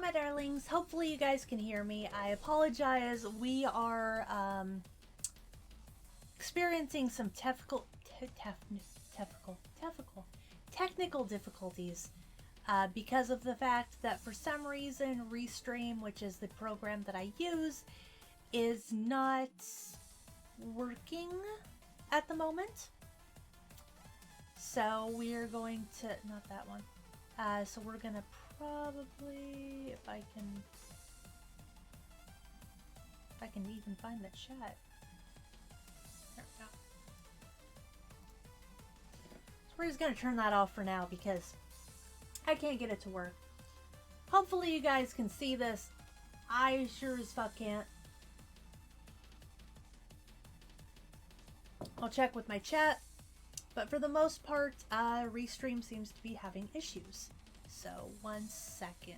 my darlings. Hopefully you guys can hear me. I apologize. We are experiencing some technical difficulties because of the fact that for some reason Restream, which is the program that I use, is not working at the moment. So we're going to, not that one. So we're gonna probably, if I can even find the chat. There we go. So we're just gonna turn that off for now because I can't get it to work. Hopefully you guys can see this. I sure as fuck can't. I'll check with my chat, but for the most part, Restream seems to be having issues. So 1 second.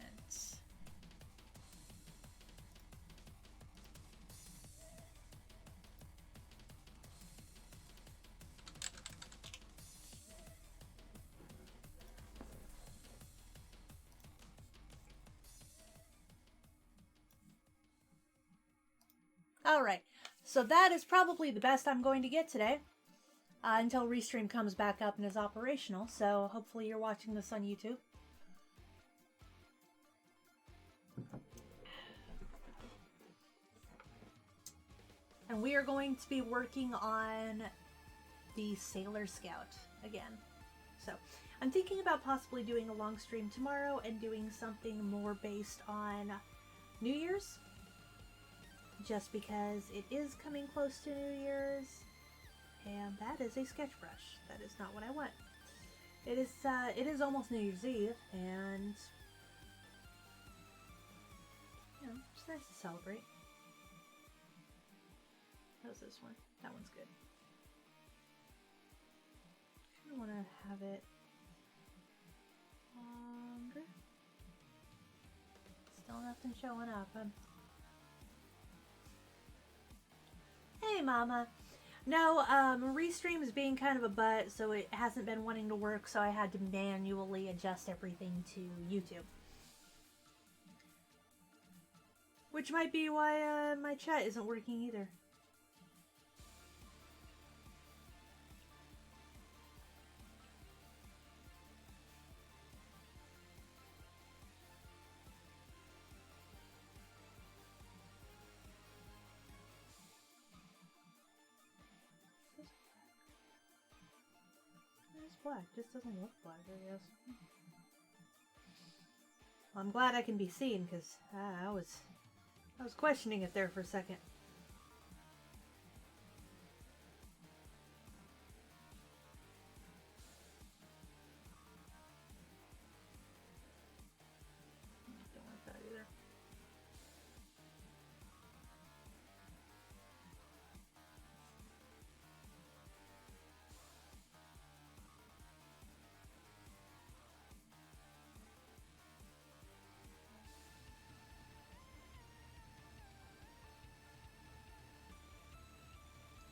Alright, so that is probably the best I'm going to get today until Restream comes back up and is operational. So hopefully you're watching this on YouTube. And we are going to be working on the Sailor Scout again. So I'm thinking about possibly doing a long stream tomorrow and doing something more based on New Year's. Just because it is coming close to New Year's. And that is a sketch brush. That is not what I want. It is almost New Year's Eve, and you know, it's nice to celebrate. How's this one? That one's good. I kind of want to have it longer. Still nothing showing up. Hey, Mama. No, Restream is being kind of a butt, so it hasn't been wanting to work, so I had to manually adjust everything to YouTube. Which might be why my chat isn't working either. It's black, just doesn't look black, I guess. Well, I'm glad I can be seen, because I was questioning it there for a second. Don't like that either.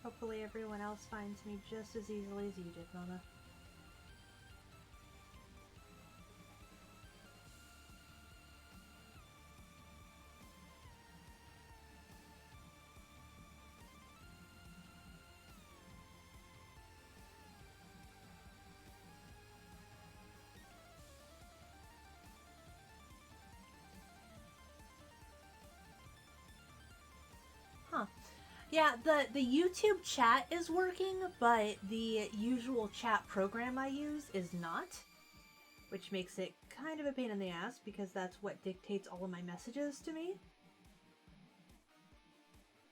Hopefully everyone else finds me just as easily as you did, Mama. Huh. Yeah, the YouTube chat is working, but the usual chat program I use is not, which makes it kind of a pain in the ass because that's what dictates all of my messages to me.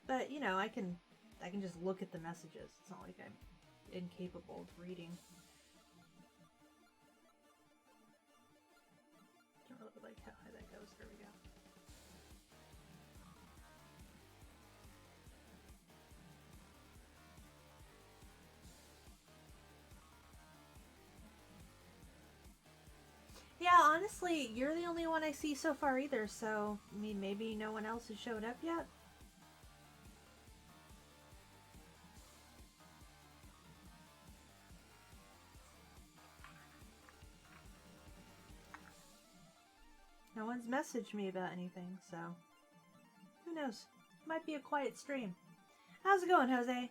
But, you know, I can just look at the messages. It's not like I'm incapable of reading. Don't really like how high that goes. There we go. Yeah, honestly, you're the only one I see so far either, so, I mean, maybe no one else has showed up yet? No one's one's messaged me about anything, so who knows? Might be a quiet stream. How's it going, Jose?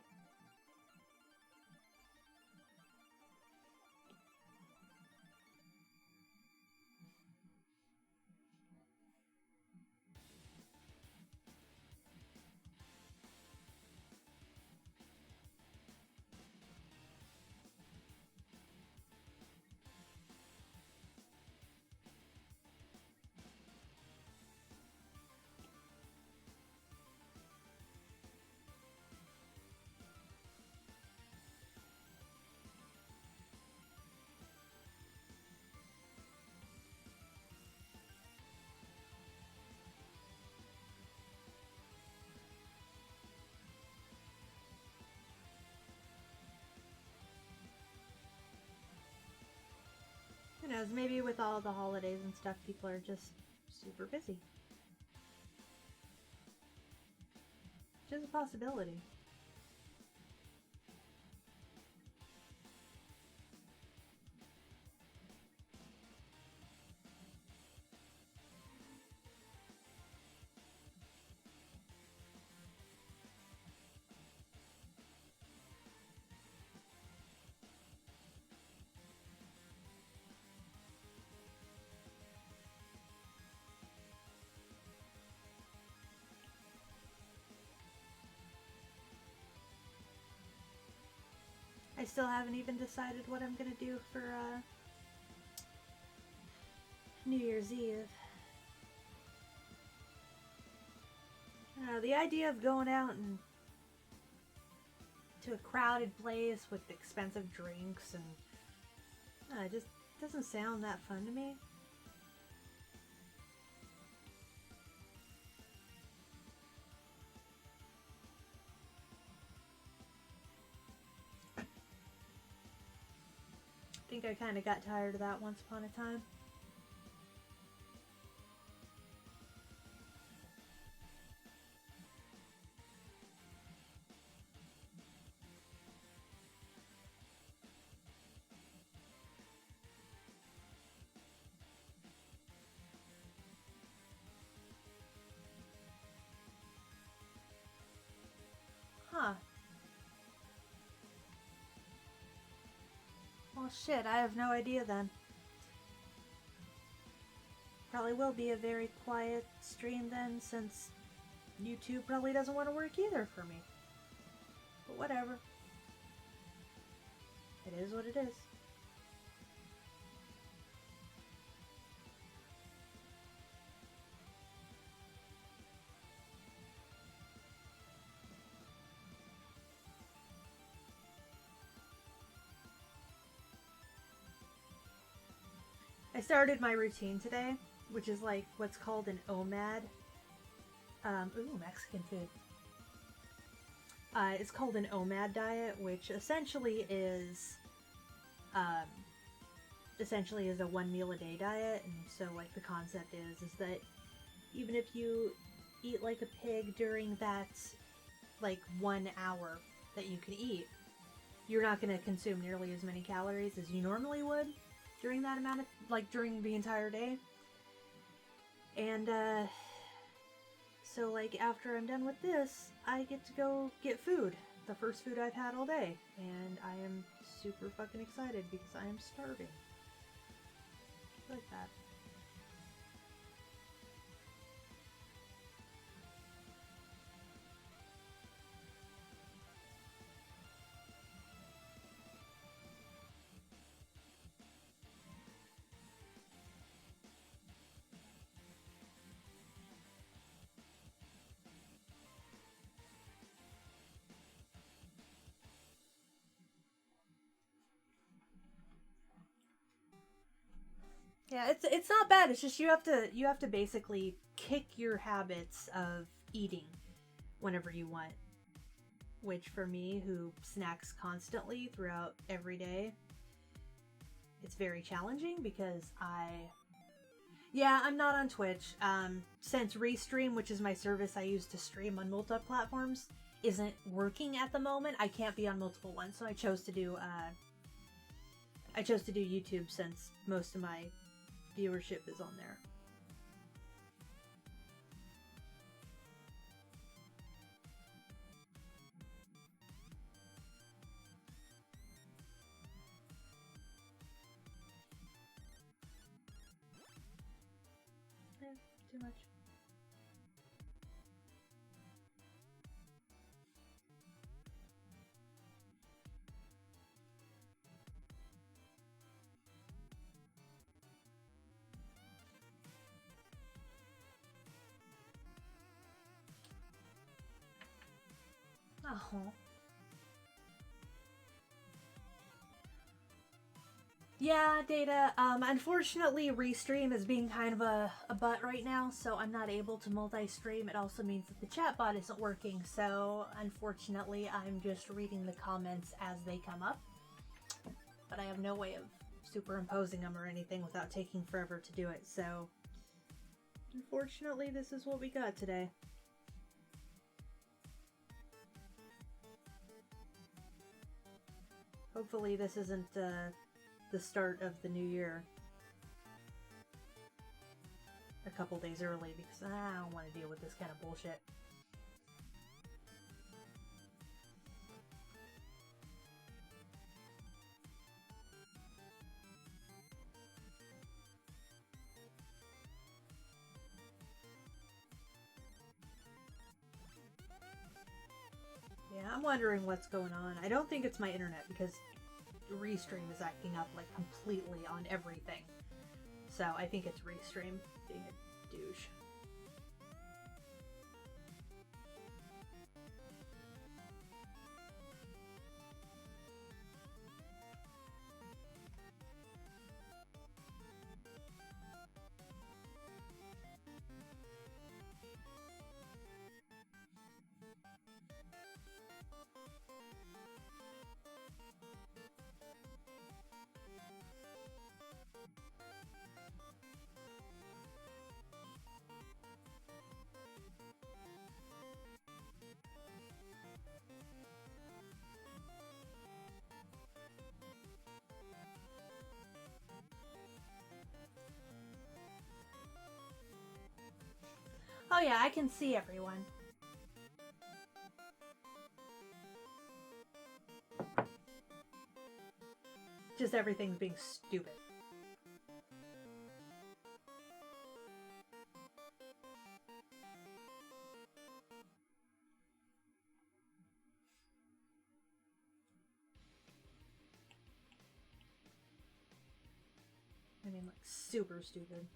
Who knows, maybe with all the holidays and stuff, people are just super busy. Which is a possibility. I still haven't even decided what I'm gonna do for New Year's Eve. I don't know, the idea of going out and to a crowded place with expensive drinks and it just doesn't sound that fun to me. I think I kind of got tired of that once upon a time. Huh. Well, shit, I have no idea then. Probably will be a very quiet stream then, since YouTube probably doesn't want to work either for me. But whatever. It is what it is. I started my routine today, which is like what's called an OMAD. Ooh, Mexican food. It's called an OMAD diet, which essentially is a 1 meal a day diet. And so like the concept is that even if you eat like a pig during that like 1 hour that you can eat, you're not going to consume nearly as many calories as you normally would during that amount of, like, during the entire day. And, so, like, after I'm done with this, I get to go get food. The first food I've had all day. And I am super fucking excited because I am starving. Like that. Yeah, it's not bad. It's just you have to basically kick your habits of eating whenever you want. Which for me, who snacks constantly throughout every day, it's very challenging because I'm not on Twitch. Since Restream, which is my service I use to stream on multiple platforms, isn't working at the moment, I can't be on multiple ones, so I chose to do YouTube since most of my viewership is on there. too much. Oh. Yeah, Data. Unfortunately, Restream is being kind of a butt right now, so I'm not able to multi-stream. It also means that the chat bot isn't working, so unfortunately, I'm just reading the comments as they come up. But I have no way of superimposing them or anything without taking forever to do it, so unfortunately, this is what we got today. Hopefully, this isn't the start of the new year a couple days early, because I don't want to deal with this kind of bullshit. Yeah, I'm wondering what's going on. I don't think it's my internet, because Restream is acting up like completely on everything. So I think it's Restream being a douche. Oh yeah, I can see everyone. Just everything's being stupid. I mean, like, super stupid.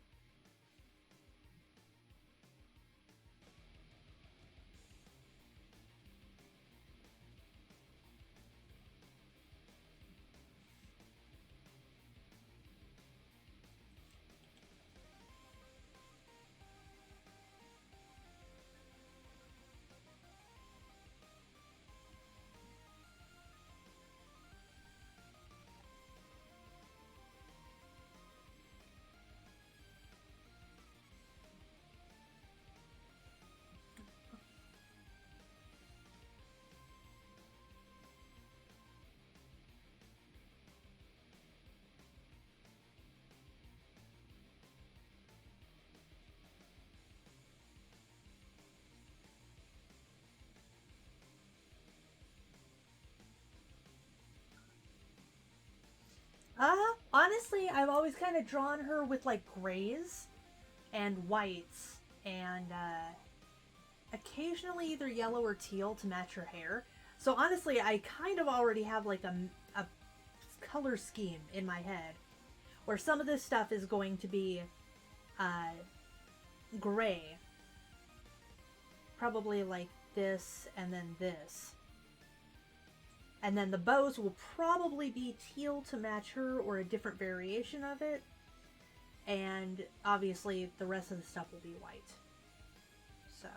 Honestly, I've always kind of drawn her with like grays and whites and occasionally either yellow or teal to match her hair. So honestly, I kind of already have like a color scheme in my head where some of this stuff is going to be gray. Probably like this and then this. And then the bows will probably be teal to match her or a different variation of it. And obviously the rest of the stuff will be white. So.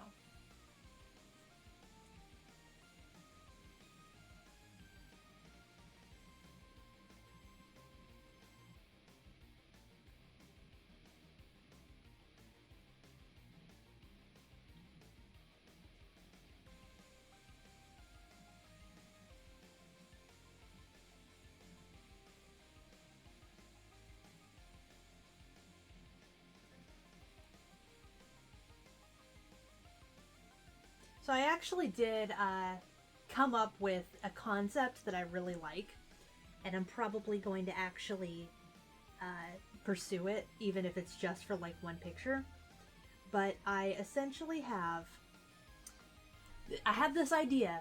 So I actually did come up with a concept that I really like, and I'm probably going to actually pursue it, even if it's just for like one picture. but I essentially I have this idea,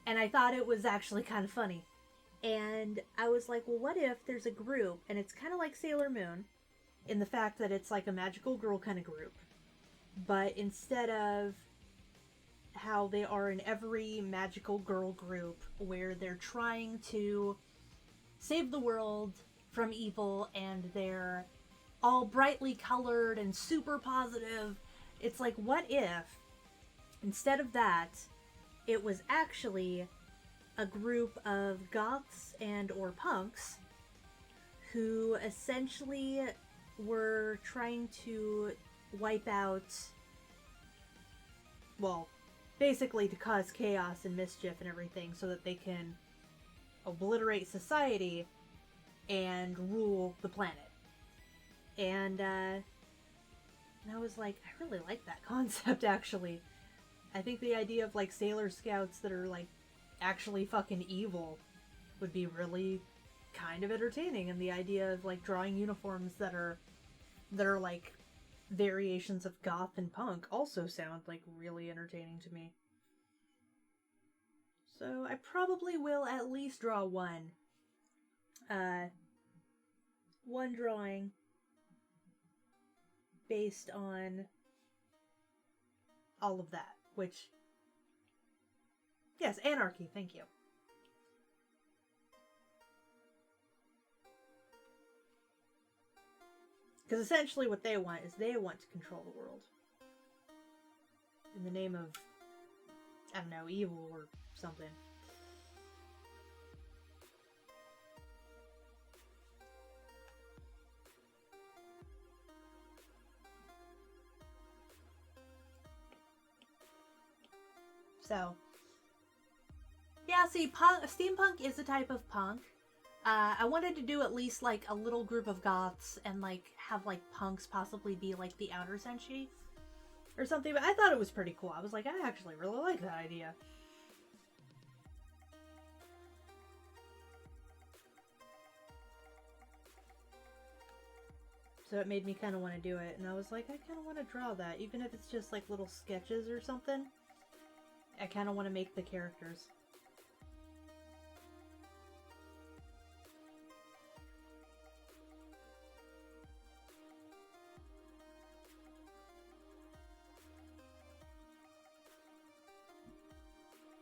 and I thought it was actually kind of funny. And I was like, well, what if there's a group, and it's kind of like Sailor Moon, in the fact that it's like a magical girl kind of group. But instead of how they are in every magical girl group, where they're trying to save the world from evil, and they're all brightly colored and super positive, it's like, what if, instead of that, it was actually a group of goths and or punks who essentially were trying to wipe out, well, basically to cause chaos and mischief and everything so that they can obliterate society and rule the planet. And I was like, I really like that concept, actually. I think the idea of, like, Sailor Scouts that are, like, actually fucking evil would be really kind of entertaining. And the idea of, like, drawing uniforms that are like, variations of goth and punk also sound, like, really entertaining to me. So I probably will at least draw one drawing based on all of that, which, yes, anarchy, thank you. Because essentially what they want is they want to control the world. In the name of, I don't know, evil or something. So, yeah, see, steampunk is a type of punk. I wanted to do at least, like, a little group of goths and, like, have, like, punks possibly be, like, the outer senshi or something, but I thought it was pretty cool. I was like, I actually really like that idea. So it made me kind of want to do it, and I was like, I kind of want to draw that, even if it's just, like, little sketches or something. I kind of want to make the characters.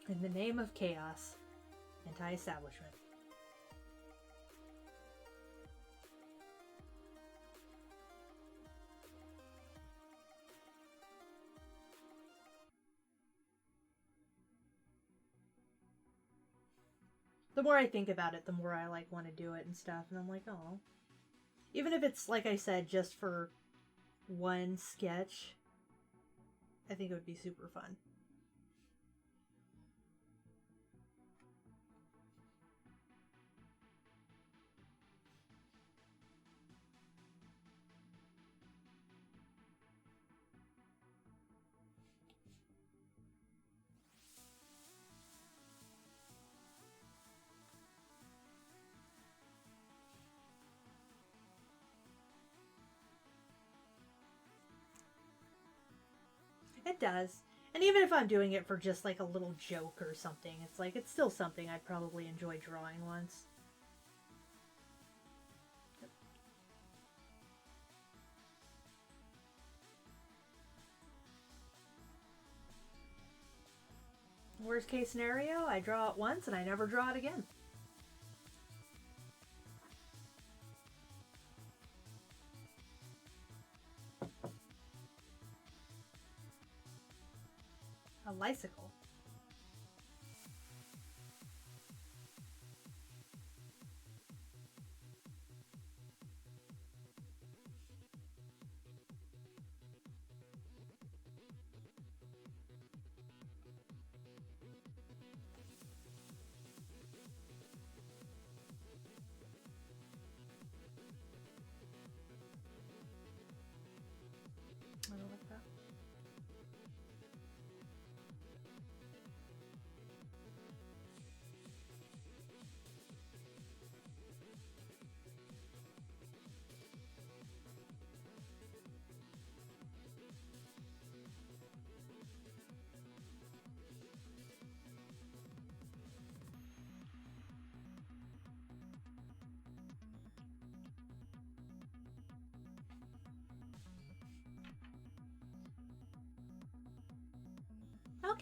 In the name of chaos, anti-establishment. The more I think about it, the more I, like, want to do it and stuff, and I'm like, oh. Even if it's, like I said, just for one sketch, I think it would be super fun. It does. And even if I'm doing it for just, like, a little joke or something, it's like, it's still something I'd probably enjoy drawing once. Worst case scenario, I draw it once and I never draw it again. A lysicle. I don't like that.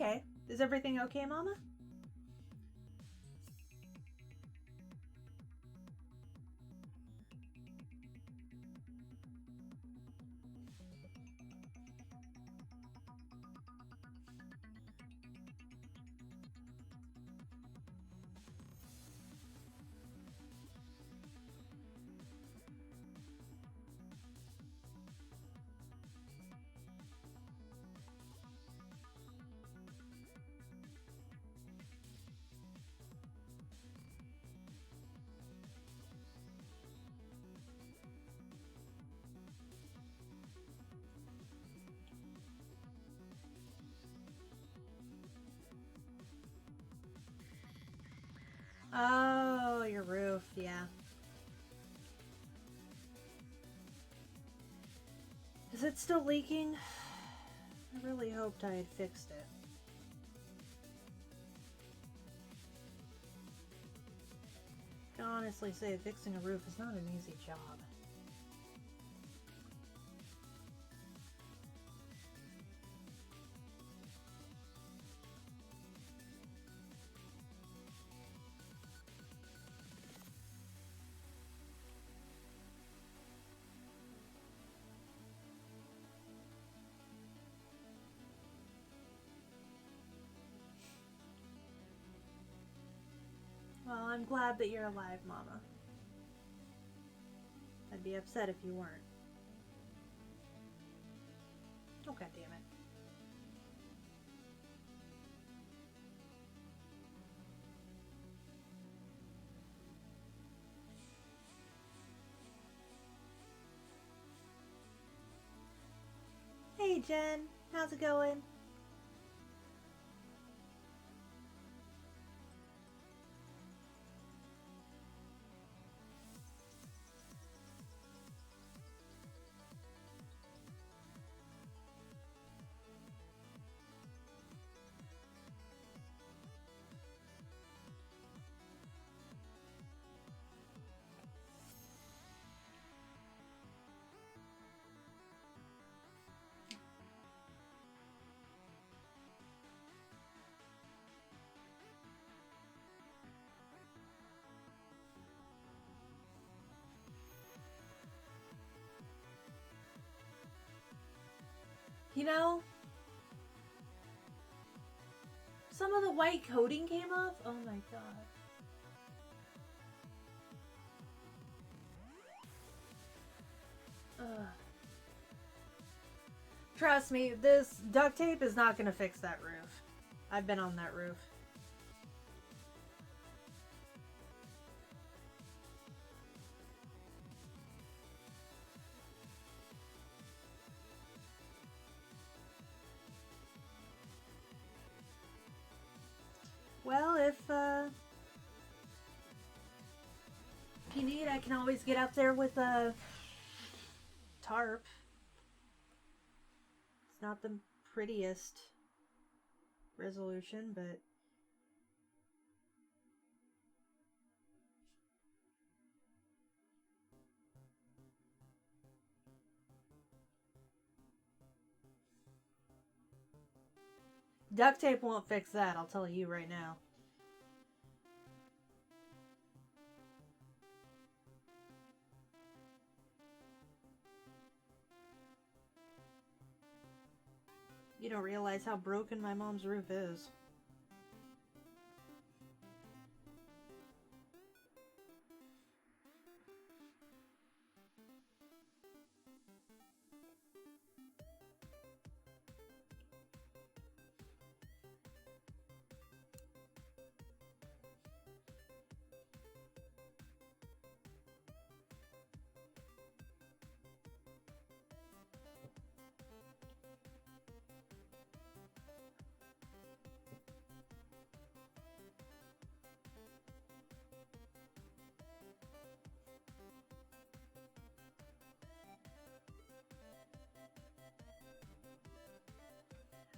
Okay. Is everything okay, Mama? Oh, your roof, yeah. Is it still leaking? I really hoped I had fixed it. I can honestly say fixing a roof is not an easy job. Well, I'm glad that you're alive, Mama. I'd be upset if you weren't. Oh, God damn it. Hey, Jen. How's it going? You know, some of the white coating came off. Oh my god. Ugh. Trust me, this duct tape is not gonna fix that roof. I've been on that roof. Well, if you need, I can always get up there with a tarp. It's not the prettiest resolution, but duct tape won't fix that, I'll tell you right now. You don't realize how broken my mom's roof is.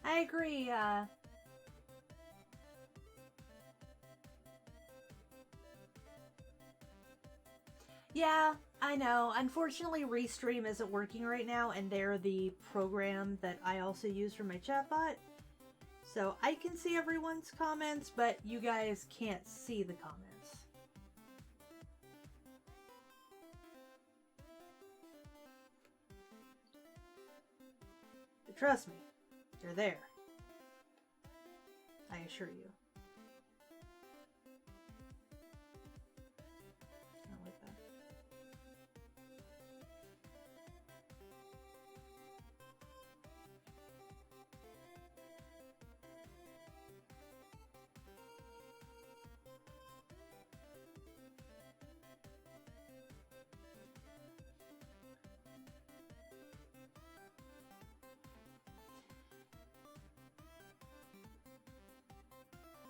I agree, yeah, I know. Unfortunately, Restream isn't working right now, and they're the program that I also use for my chatbot. So I can see everyone's comments, but you guys can't see the comments. But trust me, they're there. I assure you. I don't like that.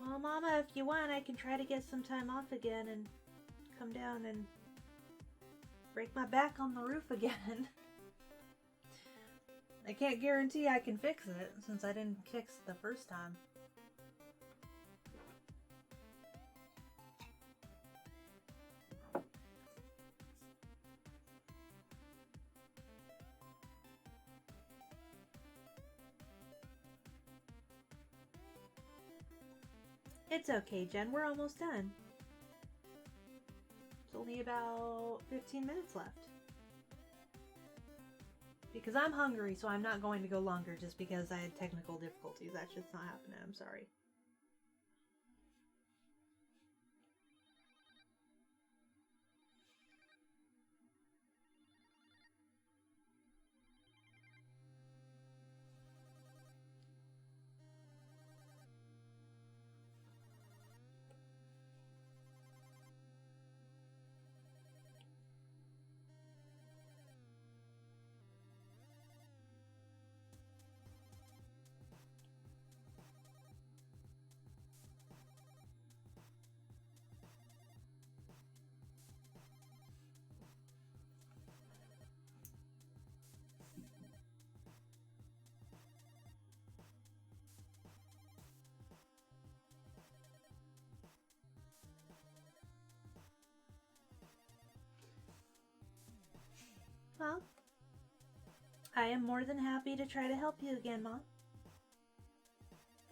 Well, Mama, if you want, I can try to get some time off again and come down and break my back on the roof again. I can't guarantee I can fix it, since I didn't fix it the first time. It's okay, Jen. We're almost done. It's only about 15 minutes left. Because I'm hungry, so I'm not going to go longer just because I had technical difficulties. That shit's not happening. I'm sorry. Well, I am more than happy to try to help you again, Mom.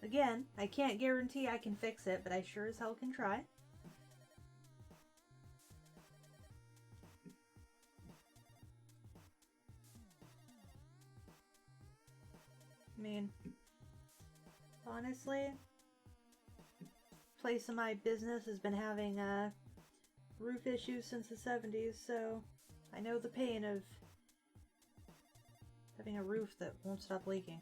Again, I can't guarantee I can fix it, but I sure as hell can try. I mean, honestly, place of my business has been having roof issues since the 70s, so I know the pain of having a roof that won't stop leaking.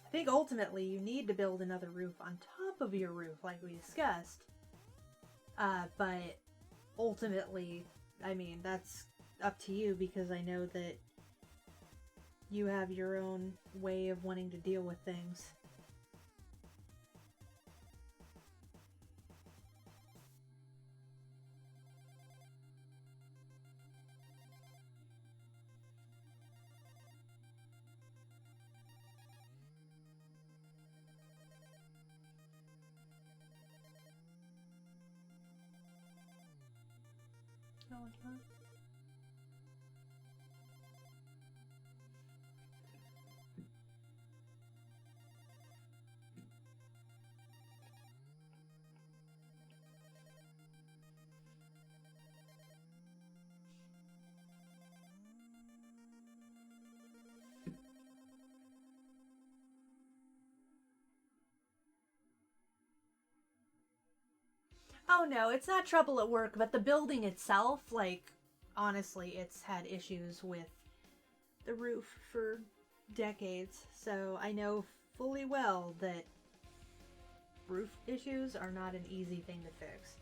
I think ultimately you need to build another roof on top of your roof, like we discussed. But ultimately, I mean, that's up to you, because I know that you have your own way of wanting to deal with things. Oh no, it's not trouble at work, but the building itself, like, honestly, it's had issues with the roof for decades, so I know fully well that roof issues are not an easy thing to fix.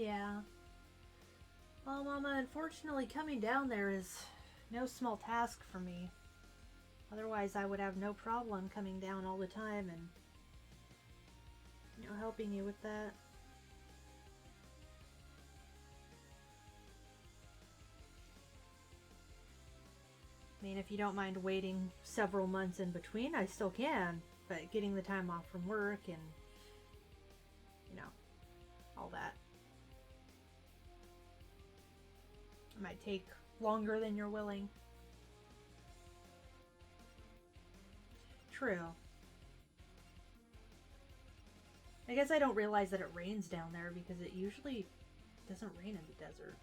Yeah. Well, Mama, unfortunately coming down there is no small task for me. Otherwise, I would have no problem coming down all the time and, helping you with that. I mean, if you don't mind waiting several months in between, I still can. But getting the time off from work and, all that. It might take longer than you're willing. True. I guess I don't realize that it rains down there because it usually doesn't rain in the desert.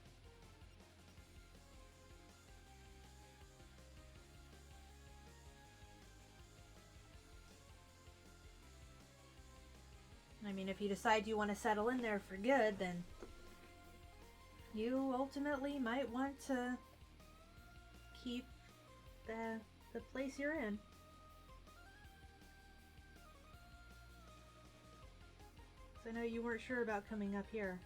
I mean, if you decide you want to settle in there for good, then you ultimately might want to keep the place you're in. I know you weren't sure about coming up here.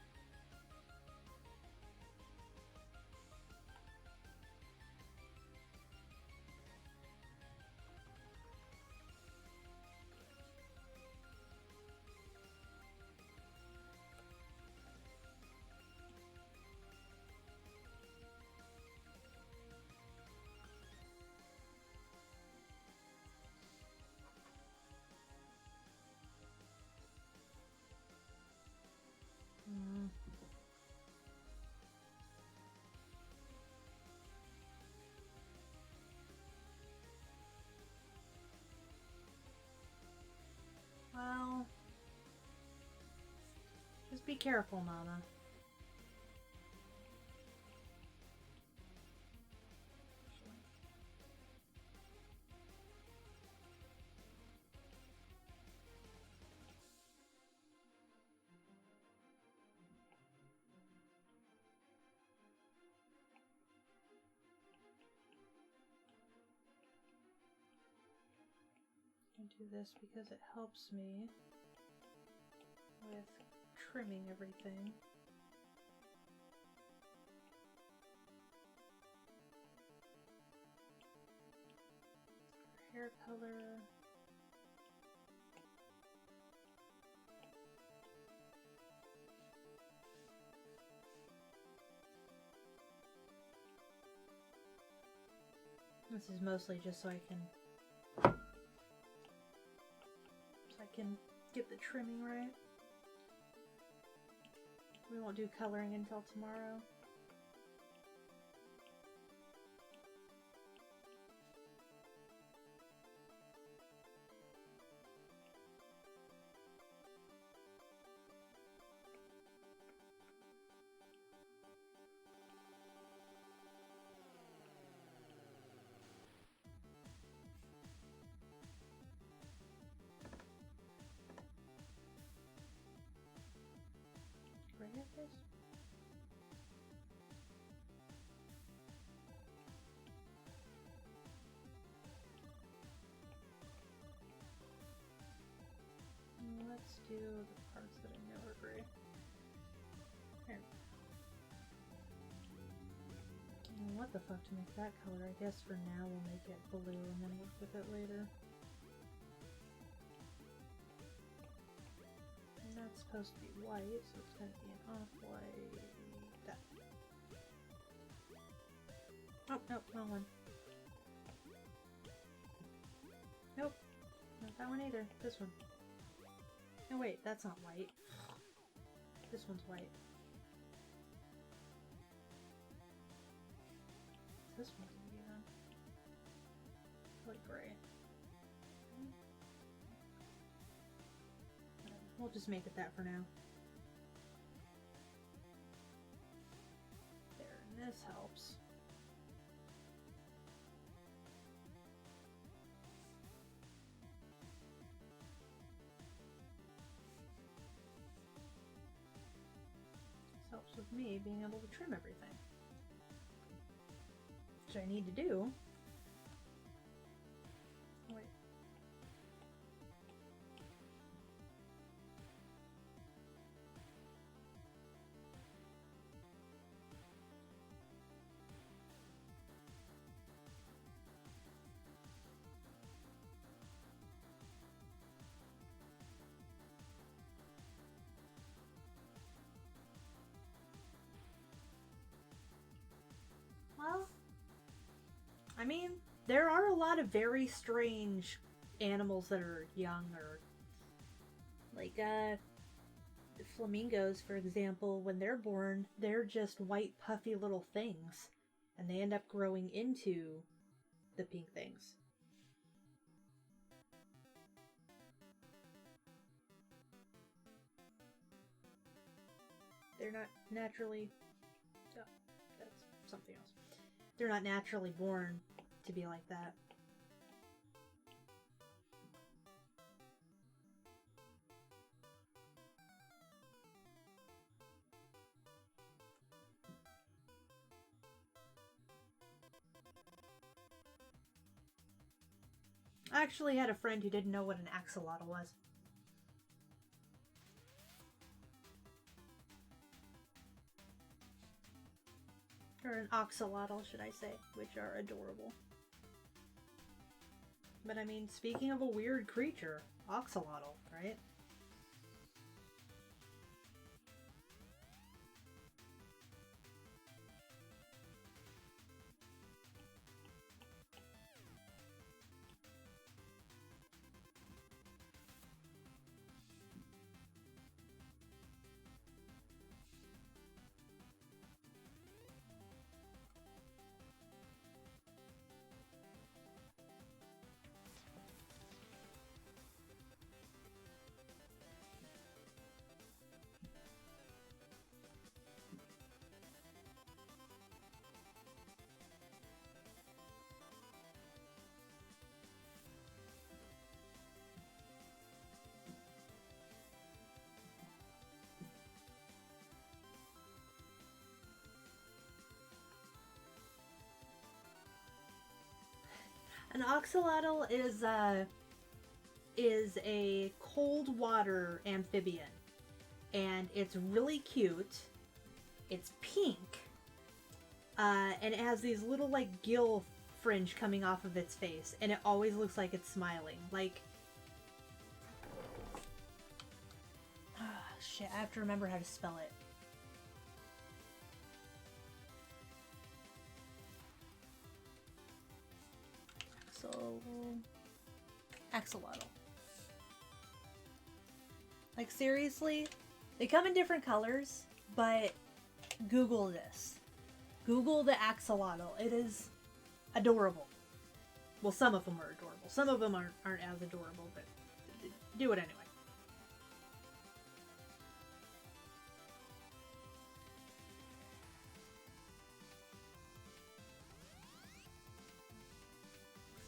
Well, just be careful, Mama. I do this because it helps me with trimming everything. Hair color. This is mostly just so I can get the trimming right. We won't do coloring until tomorrow. Gray at this? Let's do the parts that I know are gray. Here. What the fuck to make that color? I guess for now we'll make it blue and then work with it later. And that's supposed to be white, so it's going to be an off-white. That. Oh, nope, wrong one. Nope, not that one either. This one. No, wait, that's not white. This one's white. This one's gonna be then. Like gray. We'll just make it that for now. There, and this helps. This helps with me being able to trim everything. Which I need to do. Wait. mean, there are a lot of very strange animals that are young, or like flamingos, for example. When they're born, they're just white puffy little things, and they end up growing into the pink things. They're not naturally... Oh, that's something else. They're not naturally born to be like that. I actually had a friend who didn't know what an axolotl was. Or an oxalotl, should I say, which are adorable. But I mean, speaking of a weird creature, oxalotl, right? An oxalotl is a cold water amphibian, and it's really cute. It's pink, and it has these little like gill fringe coming off of its face, and it always looks like it's smiling. Like, shit, I have to remember how to spell it. Axolotl. Like, seriously, they come in different colors, but Google this. Google the axolotl. It is adorable. Well, some of them are adorable. Some of them aren't as adorable, but do it anyway.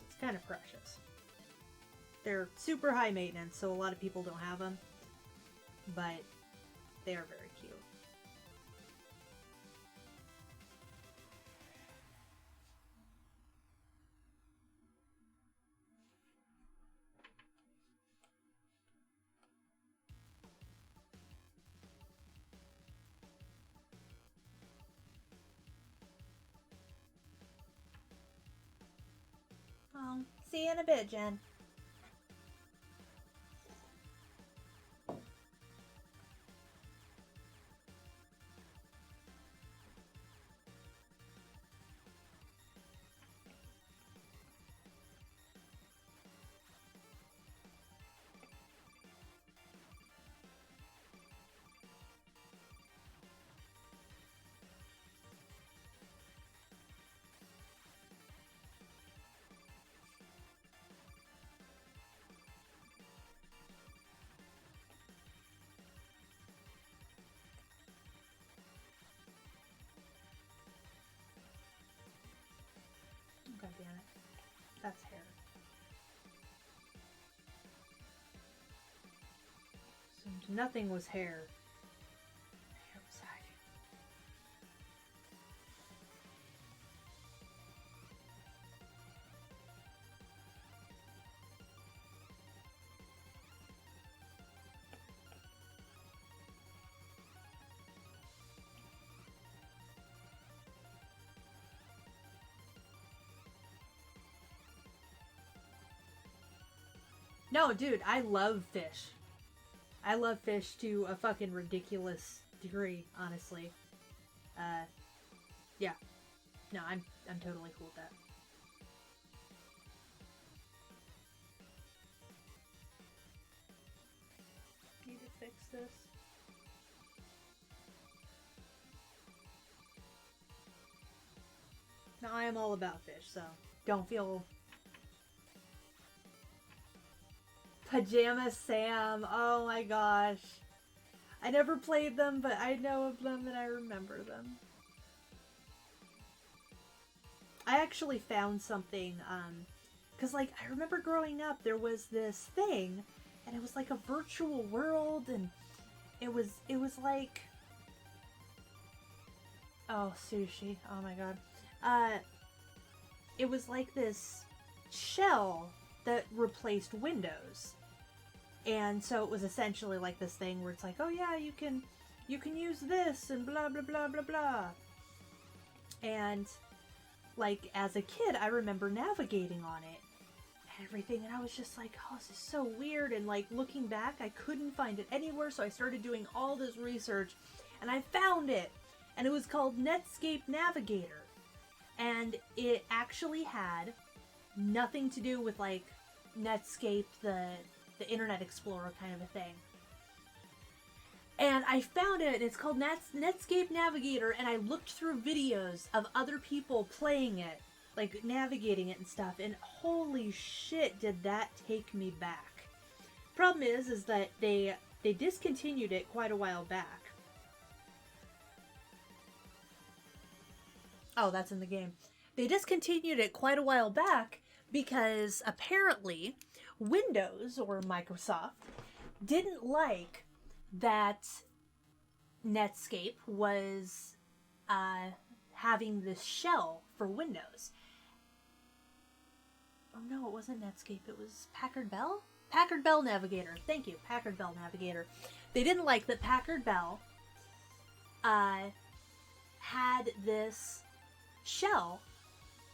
It's kind of precious. They're super high maintenance, so a lot of people don't have them, but they are very cute. Oh, see you in a bit, Jen. God damn it. That's hair. Assumed nothing was hair. Hair was hiding. No, dude, I love fish. I love fish to a fucking ridiculous degree, honestly. Yeah. No, I'm totally cool with that. fix this. Now, I am all about fish, so don't feel... Pajama Sam. Oh my gosh. I never played them, but I know of them and I remember them. I actually found something, because, like, I remember growing up, there was this thing, and it was like a virtual world, and it was like... Oh, sushi. Oh my god. It was like this shell that replaced Windows. And so it was essentially like this thing where it's like, oh yeah, you can use this and blah blah blah blah blah. And like as a kid, I remember navigating on it and everything, and I was just like, oh, this is so weird. And like looking back, I couldn't find it anywhere, so I started doing all this research, and I found it, and it was called Netscape Navigator, and it actually had nothing to do with like Netscape, the Internet Explorer kind of a thing. And I found it, and it's called Netscape Navigator, and I looked through videos of other people playing it, like navigating it and stuff, and holy shit did that take me back. Problem is that they discontinued it quite a while back. Oh, that's in the game. They discontinued it quite a while back because apparently Windows, or Microsoft, didn't like that Netscape was having this shell for Windows. Oh no, it wasn't Netscape, it was Packard Bell? Packard Bell Navigator. Thank you, Packard Bell Navigator. They didn't like that Packard Bell had this shell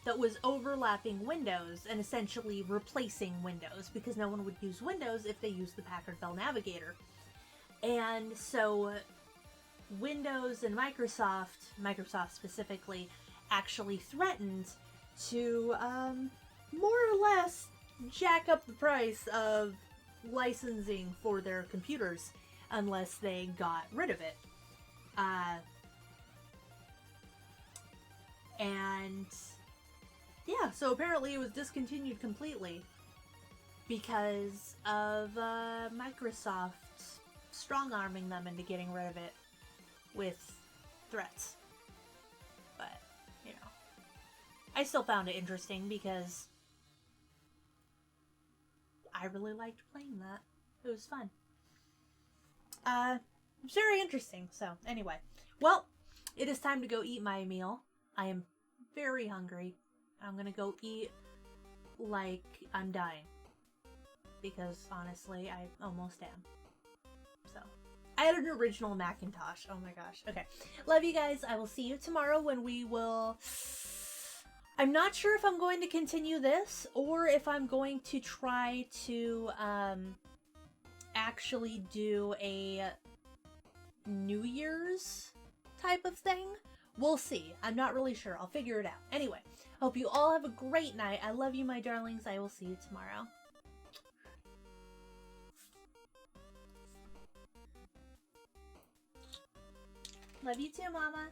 that was overlapping Windows and essentially replacing Windows, because no one would use Windows if they used the Packard Bell Navigator. And so Windows and Microsoft specifically, actually threatened to more or less jack up the price of licensing for their computers unless they got rid of it. And yeah, so apparently it was discontinued completely because of Microsoft strong-arming them into getting rid of it with threats. But, you know, I still found it interesting because I really liked playing that. It was fun. It's very interesting. So, anyway. Well, it is time to go eat my meal. I am very hungry. I'm gonna go eat like I'm dying. Because, honestly, I almost am. So, I had an original Macintosh. Oh my gosh. Okay. Love you guys. I will see you tomorrow when we will... I'm not sure if I'm going to continue this or if I'm going to try to actually do a New Year's type of thing. We'll see. I'm not really sure. I'll figure it out. Anyway, hope you all have a great night. I love you, my darlings. I will see you tomorrow. Love you too, Mama.